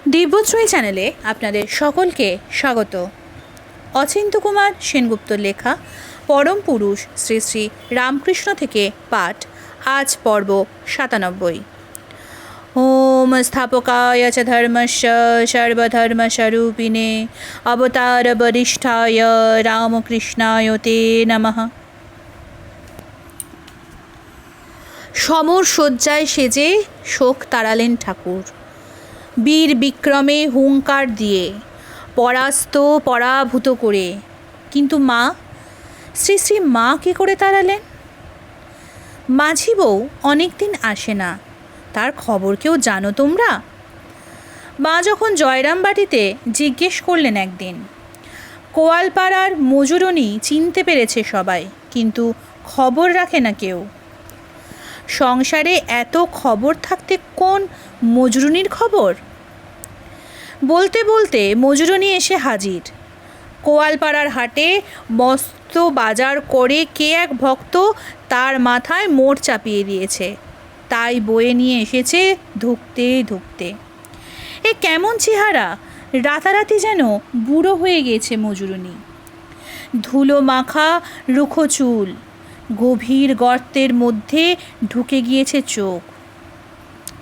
দিব্যশ্রী চ্যানেলে আপনাদের সকলকে স্বাগত। অচিন্ত্য কুমার সেনগুপ্তর লেখা পরম পুরুষ শ্রী শ্রী রামকৃষ্ণ থেকে পাঠ, আজ পর্ব 97। ওম স্থাপকায় চ ধর্মস্য সর্বধর্মস্বরূপিণে অবতার বরিষ্ঠায় রামকৃষ্ণায় তে নমঃ। সমর শয্যায় সেজে শোক তাড়ালেন ঠাকুর, বীর বিক্রমে হুঙ্কার দিয়ে, পরাস্ত পরাভূত করে। কিন্তু মা, শ্রী শ্রী মা কী করে তাড়ালেন? মাঝি বউ অনেক দিন আসে না, তার খবর কেউ জানো তোমরা? মা যখন জয়রামবাটিতে জিজ্ঞেস করলেন একদিন। কোয়ালপাড়ার মজুরনি চিনতে পেরেছে সবাই, কিন্তু খবর রাখে না কেউ। সংসারে এত খবর থাকতে কোন মজুরনির খবর? বলতে বলতে মজুরনি এসে হাজির। কোয়ালপাড়ার হাটে মস্ত বাজার করে কে এক ভক্ত তার মাথায় মোড় চাপিয়ে দিয়েছে, তাই বয়ে নিয়ে এসেছে ধুকতে ধুকতে। এ কেমন চেহারা! রাতারাতি যেন বুড়ো হয়ে গেছে মজুরনি। ধুলো মাখা রুখো চুল, গভীর গর্তের মধ্যে ঢুকে গিয়েছে চোখ।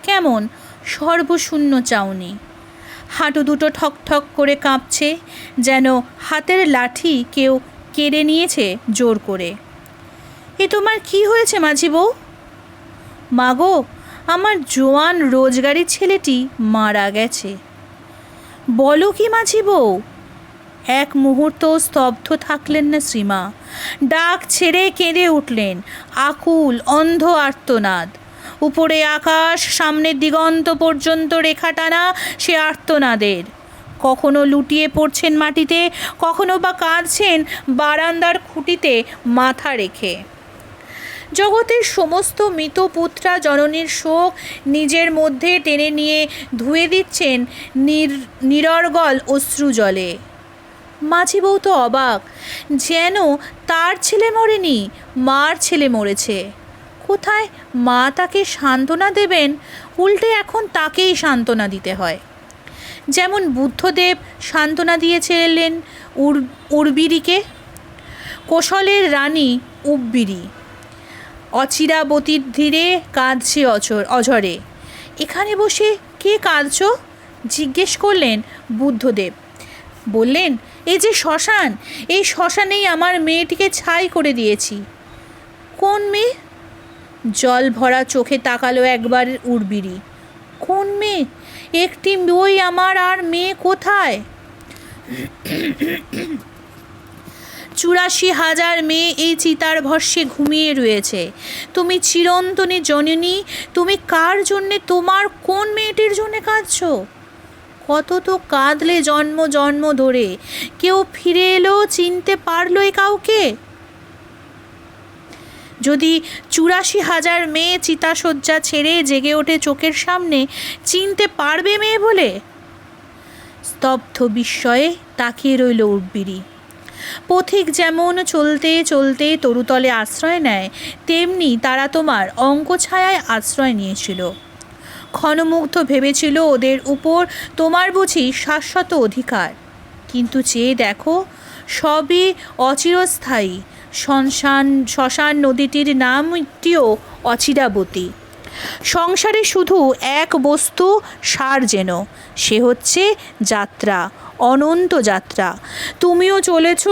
কেমন সর্বশূন্য চাউনি, হাঁটু দুটো ঠক ঠক করে কাঁপছে, যেন হাতের লাঠি কেউ কেড়ে নিয়েছে জোর করে। এ তোমার কি হয়েছে মাঝি বউ? মাগো, আমার জোয়ান রোজগারি ছেলেটি মারা গেছে। বলো কি মাঝি বউ? এক মুহূর্ত স্তব্ধ থাকলেন না শ্রীমা। ডাক ছেড়ে কেঁদে উঠলেন, আকুল অন্ধ আর্তনাদ। উপরে আকাশ, সামনের দিগন্ত পর্যন্ত রেখা টানা সে আর্তনাদের। কখনো লুটিয়ে পড়ছেন মাটিতে, কখনো বা কাঁদছেন বারান্দার খুঁটিতে মাথা রেখে। জগতের সমস্ত মৃত পুত্রা জননীর শোক নিজের মধ্যে টেনে নিয়ে ধুয়ে দিচ্ছেন নিরর্গল অশ্রু জলে। মাঝি বউ তো অবাক, যেন তার ছেলে মরেনি, মার ছেলে মরেছে। কোথায় মা তাকে সান্ত্বনা দেবেন, উল্টে এখন তাকেই সান্ত্বনা দিতে হয়। যেমন বুদ্ধদেব সান্ত্বনা দিয়েছিলেন উর্বিরিকে, কোশলের রানী উব্বিরি অচিরাবতীর ধীরে কাঁদছে অঝরে। এখানে বসে কে কাঁদছ? জিজ্ঞেস করলেন বুদ্ধদেব। বললেন, এই যে শ্মশান, এই শ্মশানেই আমার মেয়েটিকে ছাই করে দিয়েছি। কোন মেয়ে? জল ভরা চোখে তাকালো একবার উর্বিরি। কোন মেয়ে? একটি বই আমার, আর মেয়ে কোথায়? 84,000 মেয়ে এই চিতার ভস্যে ঘুমিয়ে রয়েছে। তুমি চিরন্তনী জননী, তুমি কার জন্যে, তোমার কোন মেয়েটির জন্যে কাঁদছ? কত তো কাঁদলে জন্ম জন্ম ধরে, কেউ ফিরে এলো, চিনতে পারলো এ কাউকে? যদি 84,000 মেয়ে চিতাশয্যা ছেড়ে জেগে ওঠে চোখের সামনে, চিনতে পারবে মেয়ে বলে? স্তব্ধ বিস্ময়ে তাকিয়ে রইল উর্বিরি। পথিক যেমন চলতে চলতে তরুতলে আশ্রয় নেয়, তেমনি তারা তোমার অঙ্কছায়ায় আশ্রয় নিয়েছিল। ক্ষণমুগ্ধ ভেবেছিল ওদের উপর তোমার বুঝি শাশ্বত অধিকার। কিন্তু চেয়ে দেখো, সবই অচিরস্থায়ী। শ্মশান নদীটির নামটিও অচিরাবতী। সংসারে শুধু এক বস্তু সার, যেন সে হচ্ছে যাত্রা, অনন্ত যাত্রা। তুমিও চলেছ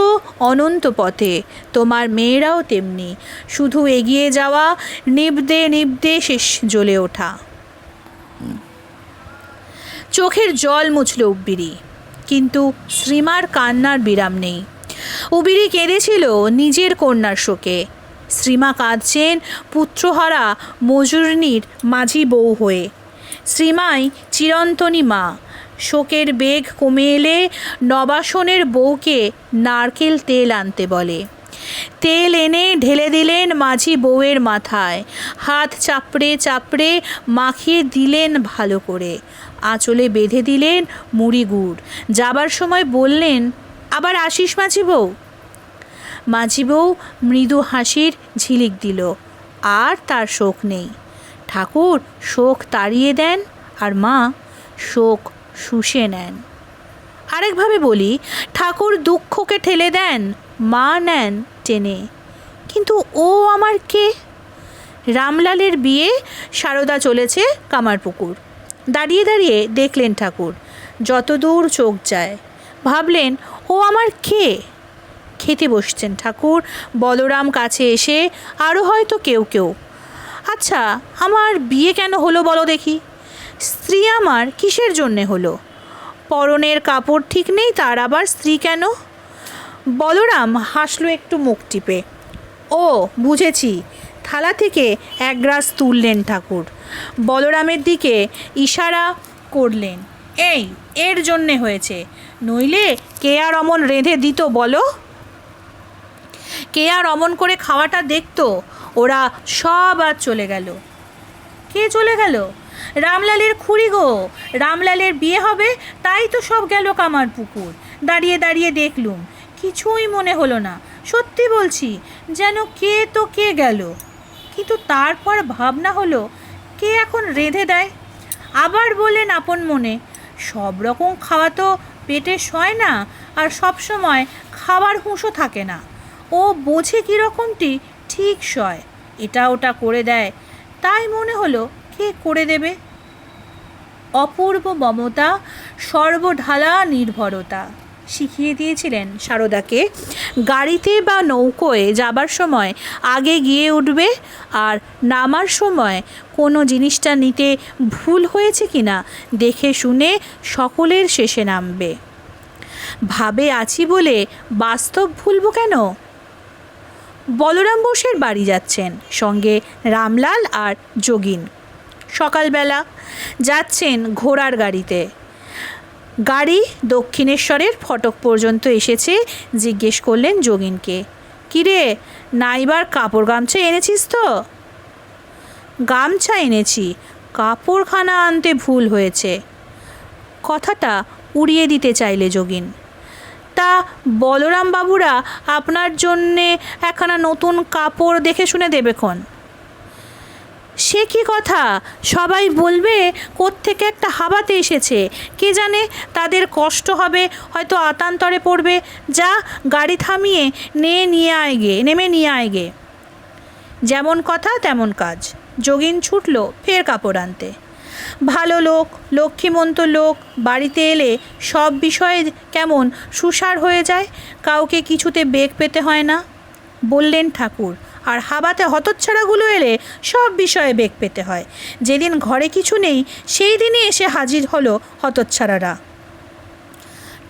অনন্ত পথে, তোমার মেয়েরাও তেমনি, শুধু এগিয়ে যাওয়া, নিবদে নিবদে শেষ জ্বলে ওঠা। চোখের জল মুছল উব্বিরি, কিন্তু শ্রীমার কান্নার বিরাম নেই। উব্বিরি কেঁদেছিল নিজের কন্যার শোকে। শ্রীমা কাঁদছেন পুত্রহারা মজুরনির মাঝি বউ হয়ে। শ্রীমাই চিরন্তনী মা। শোকের বেগ কমে এলে নবাসনের বউকে নারকেল তেল আনতে বলে। তেল এনে ঢেলে দিলেন মাঝি বউয়ের মাথায়, হাত চাপড়ে চাপড়ে মাখিয়ে দিলেন ভালো করে, আঁচলে বেঁধে দিলেন মুড়ি গুড়। যাবার সময় বললেন, আবার আসিস মাঝি বউ। মাঝি বউ মৃদু হাসির ঝিলিক দিল, আর তার শোক নেই। ঠাকুর শোক তাড়িয়ে দেন, আর মা শোক শুষে নেন। আরেকভাবে বলি, ঠাকুর দুঃখকে ঠেলে দেন, মা নেন টেনে। কিন্তু ও আমার কে? রামলালের বিয়ে, সারদা চলেছে কামারপুকুর। দাঁড়িয়ে দাঁড়িয়ে দেখলেন ঠাকুর, যতদূর চোখ যায়। ভাবলেন, ও আমার কে? খেতে বসছেন ঠাকুর, বলরাম কাছে এসে, আরও হয়তো কেউ কেউ। আচ্ছা, আমার বিয়ে কেন হলো বলো দেখি? স্ত্রী আমার কিসের জন্যে হলো? পরনের কাপড় ঠিক নেই, তার আবার স্ত্রী কেন? বলরাম হাসলো একটু মুখ টিপে। ও বুঝেছি। থালা থেকে এক গ্লাস তুললেন ঠাকুর, বলরামের দিকে ইশারা করলেন, এই এর জন্যে হয়েছে, নইলে কে আর অমন রেঁধে দিত বলো? কে আর অমন করে খাওয়াটা দেখতো? ওরা সব আর চলে গেল। কে চলে গেল? রামলালের খুড়ি গো। রামলালের বিয়ে হবে, তাই তো সব গেল কামারপুকুর। দাঁড়িয়ে দাঁড়িয়ে দেখলুম, কিছুই মনে হলো না। সত্যি বলছি, যেন কে তো কে গেল। কিন্তু তারপর ভাবনা হলো, কে এখন রেঁধে দেয়? আবার বললেন আপন মনে, সব রকম খাওয়া তো পেটে সয় না, আর সব সময় খাবার হুঁশও থাকে না। ও বোঝে কীরকমটি ঠিক সয়, এটা ওটা করে দেয়। তাই মনে হলো, কে করে দেবে? অপূর্ব মমতা, সর্বঢালা নির্ভরতা শিখিয়ে দিয়েছিলেন সারদাকে। গাড়িতে বা নৌকোয় যাবার সময় আগে গিয়ে উঠবে, আর নামার সময় কোনো জিনিসটা নিতে ভুল হয়েছে কিনা দেখে শুনে সকলের শেষে নামবে। ভাবে আছি বলে বাস্তব ভুলব কেন? বলরাম বোসের বাড়ি যাচ্ছেন, সঙ্গে রামলাল আর যোগিন। সকালবেলা যাচ্ছেন ঘোড়ার গাড়িতে। গাড়ি দক্ষিণেশ্বরের ফটক পর্যন্ত এসেছে। জিজ্ঞেস করলেন যোগিনকে, কিরে, নাইবার কাপড় গামছা এনেছিস তো? গামছা এনেছি, কাপড়খানা আনতে ভুল হয়েছে। কথাটা উড়িয়ে দিতে চাইলে যোগিন। তা বলরাম বাবুরা আপনার জন্যে একখানা নতুন কাপড় দেখে শুনে দেবেক্ষণ। সে কি কথা? সবাই বলবে কোত্থেকে একটা হাবাতে এসেছে, কে জানে তাদের কষ্ট হবে, হয়তো আতান্তরে পড়বে। যা, গাড়ি থামিয়ে নেমে নিয়ে আয় গে। যেমন কথা তেমন কাজ। যোগিন ছুটল ফের কাপড় আনতে। ভালো লোক, লক্ষ্মীমন্ত লোক বাড়িতে এলে সব বিষয়ে কেমন সুসার হয়ে যায়, কাউকে কিছুতে বেগ পেতে হয় না বললেন ঠাকুর। আর হাবাতে হতচ্ছাড়াগুলো এলে সব বিষয়ে বেগ পেতে হয়। যেদিন ঘরে কিছু নেই, সেই দিনই এসে হাজির হলো হতচ্ছাড়ারা।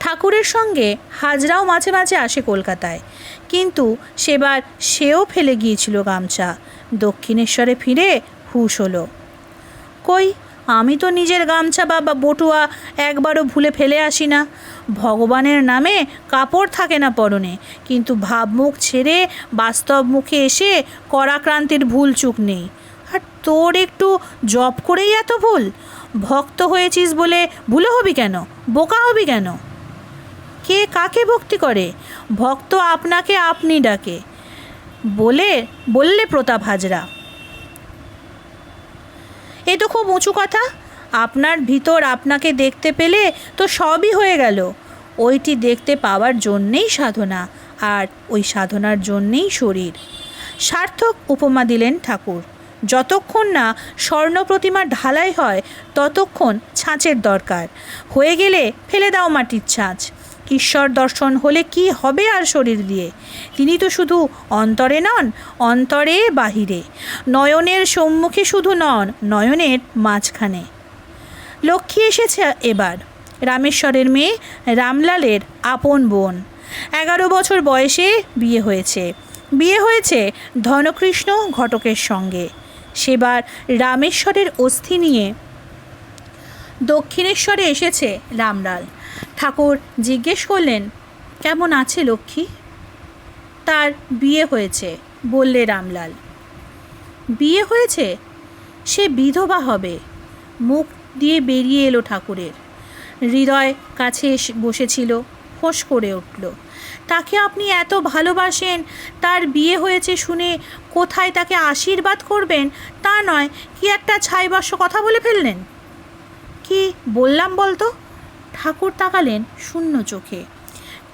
ঠাকুরের সঙ্গে হাজরাও মাঝে মাঝে আসে কলকাতায়, কিন্তু সেও ফেলে গিয়েছিল গামছা। দক্ষিণেশ্বরে ফিরে হুঁশ হলো, কই, আমি তো নিজের গামছা বা বটুয়া একবারও ভুলে ফেলে আসি না। ভগবানের নামে কাপড় থাকে না পরনে, কিন্তু ভাবমুখ ছেড়ে বাস্তব মুখে এসে করাক্রান্তির ভুল চুক নেই। আর তোর একটু জব করেই এত ভুল? ভক্ত হয়েছিস বলে ভুলে হবি কেন? বোকা হবি কেন? কে কাকে ভক্তি করে? ভক্ত আপনাকে আপনি ডাকে বললে প্রতাপ হাজরা। এ তো খুব উঁচু কথা। আপনার ভিতর আপনাকে দেখতে পেলে তো সবই হয়ে গেল। ওইটি দেখতে পাওয়ার জন্যেই সাধনা, আর ওই সাধনার জন্যেই শরীর। সার্থক উপমা দিলেন ঠাকুর। যতক্ষণ না স্বর্ণ প্রতিমা ঢালাই হয়, ততক্ষণ ছাঁচের দরকার। হয়ে গেলে ফেলে দাও মাটির ছাঁচ। ঈশ্বর দর্শন হলে কি হবে আর শরীর দিয়ে? তিনি তো শুধু অন্তরে নন, অন্তরে বাহিরে। নয়নের সম্মুখে শুধু নন, নয়নের মাঝখানে। লক্ষ্মী এসেছে এবার, রামেশ্বরের মেয়ে, রামলালের আপন বোন। 11 বছর বয়সে বিয়ে হয়েছে ধনকৃষ্ণ ঘটকের সঙ্গে। সেবার রামেশ্বরের অস্থি নিয়ে দক্ষিণেশ্বরে এসেছে রামলাল। ঠাকুর জিজ্ঞেস করলেন, কেমন আছে লক্ষ্মী? তার বিয়ে হয়েছে বললে রামলাল। বিয়ে হয়েছে? সে বিধবা হবে। মুখ দিয়ে বেরিয়ে এলো ঠাকুরের। হৃদয় কাছে বসেছিল, ফোঁস করে উঠল। তাকে আপনি এত ভালোবাসেন, তার বিয়ে হয়েছে শুনে কোথায় তাকে আশীর্বাদ করবেন তা নয়, কি একটা ছাইবাস্য কথা বলে ফেললেন। কি বললাম বলতো? ঠাকুর তাকালেন শূন্য চোখে।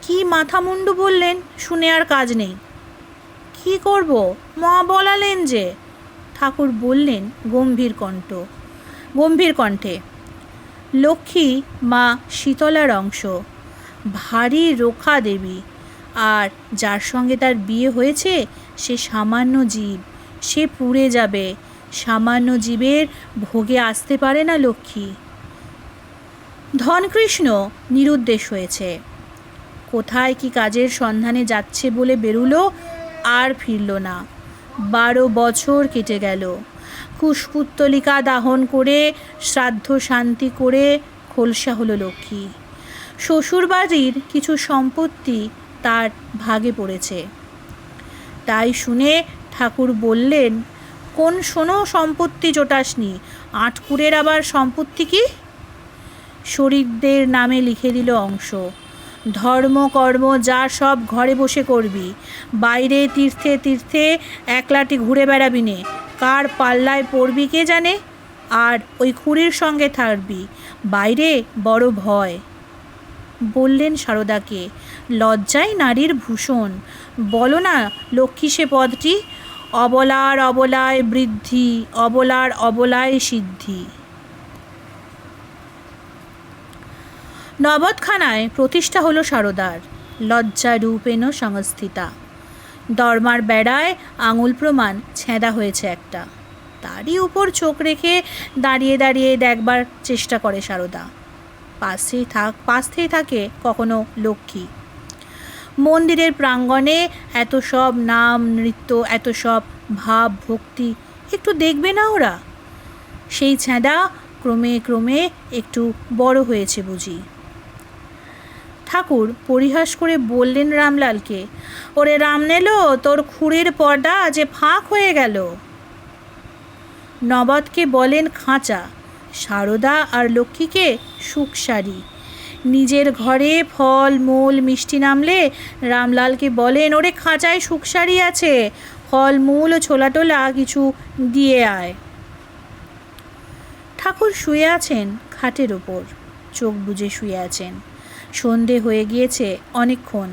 কি মাথা মুন্ডু বললেন, শুনে আর কাজ নেই। কি করব, মা বলালেন যে। ঠাকুর বললেন গম্ভীর কণ্ঠে, লক্ষ্মী মা শীতলার অংশ, ভারী রোখা দেবী, আর যার সঙ্গে তার বিয়ে হয়েছে সে সামান্য জীব, সে পুড়ে যাবে। সামান্য জীবের ভোগে আসতে পারে না লক্ষ্মী। ধনকৃষ্ণ নিরুদ্দেশ হয়েছে। কোথায় কি কাজের সন্ধানে যাচ্ছে বলে বেরুলো, আর ফিরল না। 12 বছর কেটে গেল। কুশপুত্তলিকা দাহন করে শ্রাদ্ধ শান্তি করে খোলসা হলো লক্ষ্মী। শ্বশুরবাড়ির কিছু সম্পত্তি তার ভাগে পড়েছে। তাই শুনে ঠাকুর বললেন, কোন শোনো সম্পত্তি জোটাসনি, আটকুরের আবার সম্পত্তি কি? শরীরদের নামে লিখে দিল অংশ। ধর্ম কর্ম যা সব ঘরে বসে করবি, বাইরে তীর্থে তীর্থে একলাটি ঘুরে বেড়াবি নে, কার পাল্লায় পড়বি কে জানে, আর ওই খুড়ির সঙ্গে থাকবি, বাইরে বড় ভয়। বললেন সারদাকে, লজ্জাই নারীর ভূষণ, বলো না লক্ষ্মী সে পদটি, অবলার অবলায় বৃদ্ধি, অবলার অবলায় সিদ্ধি। নবতখানায় প্রতিষ্ঠা হলো সারদার, লজ্জা রূপেণ সংস্থিতা। দরমার বেড়ায় আঙুল প্রমাণ ছেঁদা হয়েছে একটা, তারই উপর চোখ রেখে দাঁড়িয়ে দাঁড়িয়ে দেখবার চেষ্টা করে সারদা। পাশেই থাকে কখনো লক্ষ্মী। মন্দিরের প্রাঙ্গণে এত সব নাম নৃত্য, এত সব ভাব ভক্তি, একটু দেখবে না ওরা? সেই ছেঁদা ক্রমে ক্রমে একটু বড় হয়েছে বুঝি। ঠাকুর পরিহাস করে বললেন রামলালকে, ওরে রামনেলো, তোর খুঁড়ের পর্দা যে ফাঁক হয়ে গেল। নবাবকে বলেন খাঁচা, সারদা আর লক্ষ্মীকে সুখসারি। নিজের ঘরে ফল মূল মিষ্টি নামলে রামলালকে বলেন, ওরে খাঁচায় সুখসারি আছে, ফল মূল ছোলা টোলা কিছু দিয়ে আয়। ঠাকুর শুয়ে আছেন খাটের ওপর, চোখ বুজে শুয়ে আছেন। সন্ধে হয়ে গিয়েছে অনেকক্ষণ।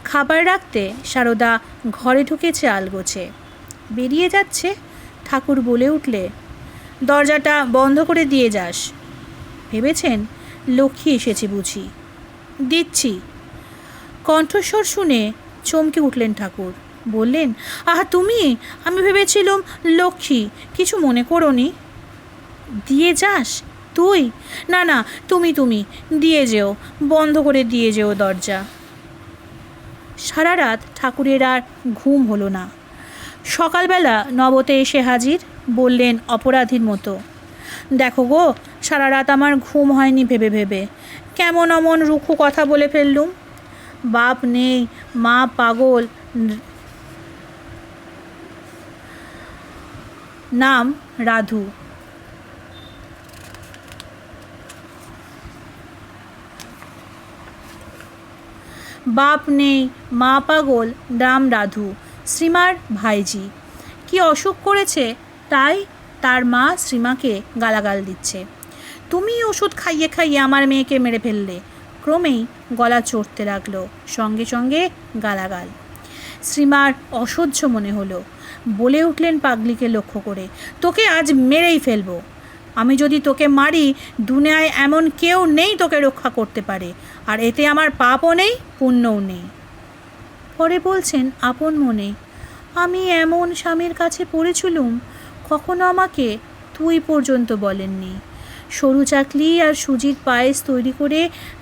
খাবার রাখতে সারদা ঘরে ঢুকেছে আলগোছে। বেরিয়ে যাচ্ছে, ঠাকুর বলে উঠলে, দরজাটা বন্ধ করে দিয়ে যাস। ভেবেছেন লক্ষ্মী এসেছে বুঝি। দিচ্ছি। কণ্ঠস্বর শুনে চমকে উঠলেন ঠাকুর। বললেন, আহা তুমি, আমি ভেবেছিলুম লক্ষ্মী, কিছু মনে করোনি। দিয়ে যাস তুই? না না, তুমি দিয়ে যেও, বন্ধ করে দিয়ে যেও দরজা। সারা রাত ঠাকুরের আর ঘুম হলো না। সকালবেলা নবতে এসে হাজির, বললেন অপরাধীর মতো, দেখো গো, সারা রাত আমার ঘুম হয়নি ভেবে ভেবে, কেমন অমন রুখো কথা বলে ফেললুম। বাপ নেই, মা পাগল, নাম রাধু। বাপ নেই, মা পাগল, নাম রাধু, শ্রীমার ভাইজি। কি অসুখ করেছে তাই তার মা শ্রীমাকে গালাগাল দিচ্ছে। তুমি ওষুধ খাইয়ে খাইয়ে আমার মেয়েকে মেরে ফেললে। ক্রমেই গলা চড়তে লাগলো, সঙ্গে সঙ্গে গালাগাল। শ্রীমার অসহ্য মনে হলো। বলে উঠলেন পাগলিকে লক্ষ্য করে, তোকে আজ মেরেই ফেলবো। আমি যদি তোকে মারি, দুনিয়ায় এমন কেউ নেই তোকে রক্ষা করতে পারে, আর এতে আমার পাপও নেই পুণ্যও নেই। পরে বলছেন আপন মনে, আমি এমন স্বামীর কাছে পড়েছিলুম, কখনো আমাকে তুই পর্যন্ত বলেননি। সরু চাকলি আর সুজির পায়েস তৈরি করে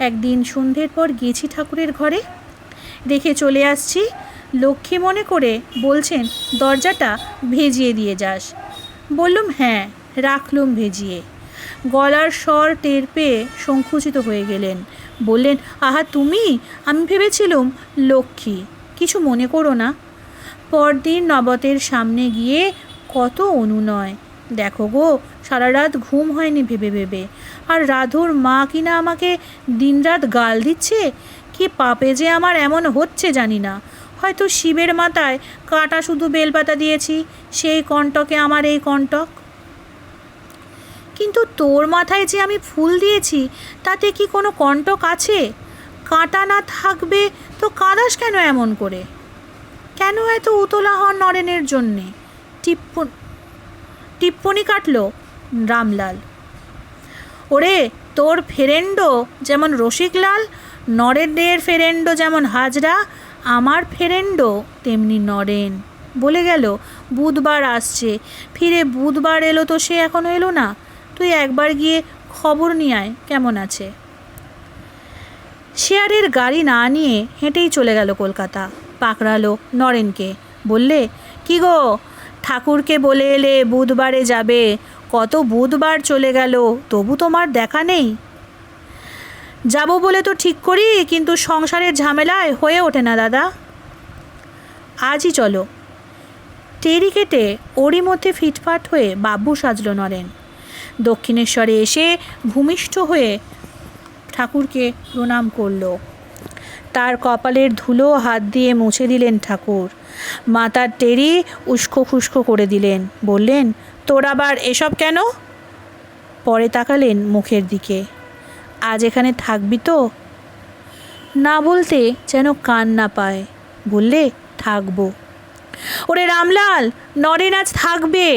একদিন সন্ধ্যের পর গেছি ঠাকুরের ঘরে, রেখে চলে আসছি। লক্ষ্মী মনে করে বলছেন দরজাটা ভেজিয়ে দিয়ে যাস। বললুম হ্যাঁ, রাখলুম ভেজিয়ে। গলার স্বর টের পেয়ে সংকুচিত হয়ে গেলেন। বললেন, আহা তুমি, আমি ভেবেছিলুম লক্ষ্মী, কিছু মনে করো না। পরদিন নবতের সামনে গিয়ে কত অনুনয়, দেখো গো, সারা রাত ঘুম হয়নি ভেবে ভেবে, আর রাধুর মা কিনা আমাকে দিনরাত গাল দিচ্ছে। কি পাপে যে আমার এমন হচ্ছে জানি না, হয়তো শিবের মাথায় কাটা শুধু বেলপাতা দিয়েছি, সেই কণ্টকে আমার এই কণ্টক। কিন্তু তোর মাথায় যে আমি ফুল দিয়েছি তাতে কি কোনো কণ্টক আছে? কাঁটা না থাকবে তো কাঁদাস কেন এমন করে? কেন এত উতলা হন নরেনের জন্যে? টিপ্পনি কাটল রামলাল। ওরে, তোর ফেরেন্ডো যেমন রসিকলাল, নরেনের ফেরেন্ডো যেমন হাজরা, আমার ফেরেন্ডো তেমনি নরেন। বলে গেল বুধবার আসছে, ফিরে বুধবার এলো তো সে এখনও এলো না। তুই একবার গিয়ে খবর নিয়ে আয় কেমন আছে। শেয়ারের গাড়ি না নিয়ে হেঁটেই চলে গেল কলকাতা। পাকড়ালো নরেনকে, বললে, কি গো, ঠাকুরকে বলে এলে বুধবারে যাবে, কত বুধবার চলে গেল তবু তোমার দেখা নেই। যাব বলে তো ঠিক করি, কিন্তু সংসারের ঝামেলায় হয়ে ওঠে না দাদা। আজই চলো। টেরি কেটে ওরই মধ্যে ফিটফাট হয়ে বাবু সাজল নরেন। দক্ষিণেশ্বরে এসে ভূমিষ্ঠ হয়ে ঠাকুরকে প্রণাম করল। তার কপালের ধুলো হাত দিয়ে মুছে দিলেন ঠাকুর। মাথার টেরি উস্কো খুস্কো করে দিলেন। বললেন, তোর আবার এসব কেন? পরে তাকালেন মুখের দিকে। আজ এখানে থাকবি তো? না বলতে যেন কান না পায়, বললে, থাকবো। ওরে রামলাল, নরেন আজ থাকবে।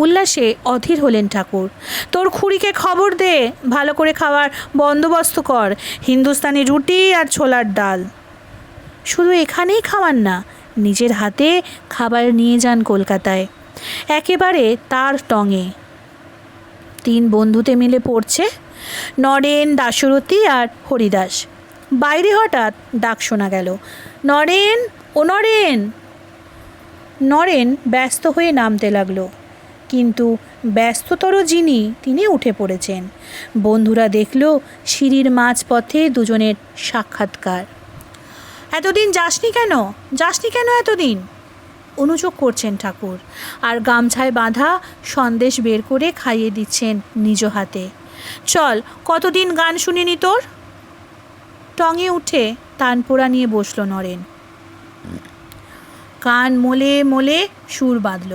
উল্লাসে অধীর হলেন ঠাকুর। তোর খুড়িকে খবর দে, ভালো করে খাওয়ার বন্দোবস্ত কর, হিন্দুস্তানি রুটি আর ছোলার ডাল। শুধু এখানেই খাওয়ান না, নিজের হাতে খাবার নিয়ে যান কলকাতায়, একেবারে তার টঙে। 3 বন্ধুতে মিলে পড়ছে, নরেন, দাশরথী আর হরিদাস। বাইরে হঠাৎ ডাক শোনা গেল, নরেন, ও নরেন। নরেন ব্যস্ত হয়ে নামতে লাগলো, কিন্তু ব্যস্ততর যিনি তিনি উঠে পড়েছেন। বন্ধুরা দেখল সিঁড়ির মাঝপথে দুজনের সাক্ষাৎকার। এতদিন যাসনি কেন এতদিন? অনুযোগ করছেন ঠাকুর, আর গামছায় বাঁধা সন্দেশ বের করে খাইয়ে দিচ্ছেন নিজ হাতে। চল, কতদিন গান শুনিনি তোর। টঙে উঠে তানপোড়া নিয়ে বসল নরেন। কান মোলে মোলে সুর বাঁধল,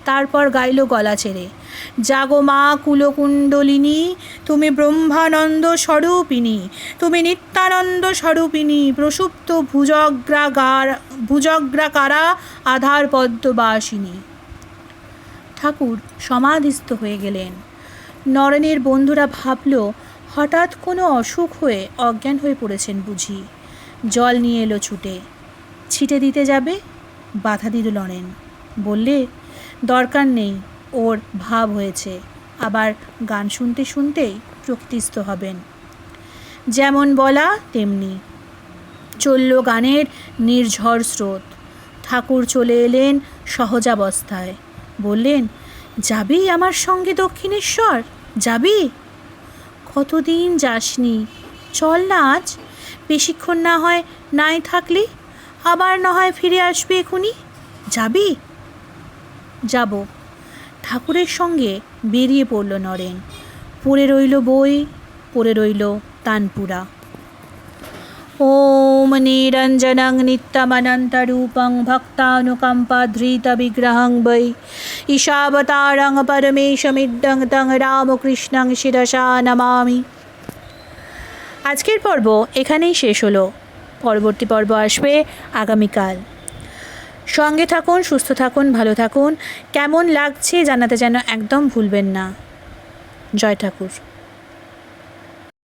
তারপর গাইল গলা ছেড়ে, জাগো মা কুলকুণ্ডলিনী, তুমি ব্রহ্মানন্দ স্বরূপিণী, তুমি নিত্যানন্দ স্বরূপিণী, প্রসুপ্ত ভুজগ্রাকারা আধার পদ্মবাসিনী। ঠাকুর সমাধিস্থ হয়ে গেলেন। নরেনের বন্ধুরা ভাবল হঠাৎ কোনো অসুখ হয়ে অজ্ঞান হয়ে পড়েছেন বুঝি। জল নিয়ে এলো ছুটে, ছিটে দিতে যাবে, বাধা দিল নরেন। বললে, দরকার নেই, ওর ভাব হয়েছে, আবার গান শুনতে শুনতেই প্রকৃতিস্থ হবেন। যেমন বলা তেমনি চলল গানের নির্ঝর স্রোত। ঠাকুর চলে এলেন সহজাবস্থায়। বললেন, যাবি আমার সঙ্গে দক্ষিণেশ্বর, যাবি? কতদিন যাসনি, চল না আজ, বেশিক্ষণ না হয় নাই থাকলি, আবার না হয় ফিরে আসবি এখুনি, যাবি? যাব। ঠাকুরের সঙ্গে বেরিয়ে পড়ল নরেন। পড়ে রইল বই, পড়ে রইল তানপুরা। ওম নিরঞ্জনং নিত্যমনন্তরূপং ভক্তানুকম্পাধৃতবিগ্রহং বৈ ঈশাবতারং পরমেশমিড্ডং তং রামকৃষ্ণং শিরসা নমামি। আজকের পর্ব এখানেই শেষ হলো। পরবর্তী পর্ব আসবে আগামীকাল। সঙ্গে থাকুন, সুস্থ থাকুন, ভালো থাকুন। কেমন লাগছে জানাতে যেন একদম ভুলবেন না। জয় ঠাকুর।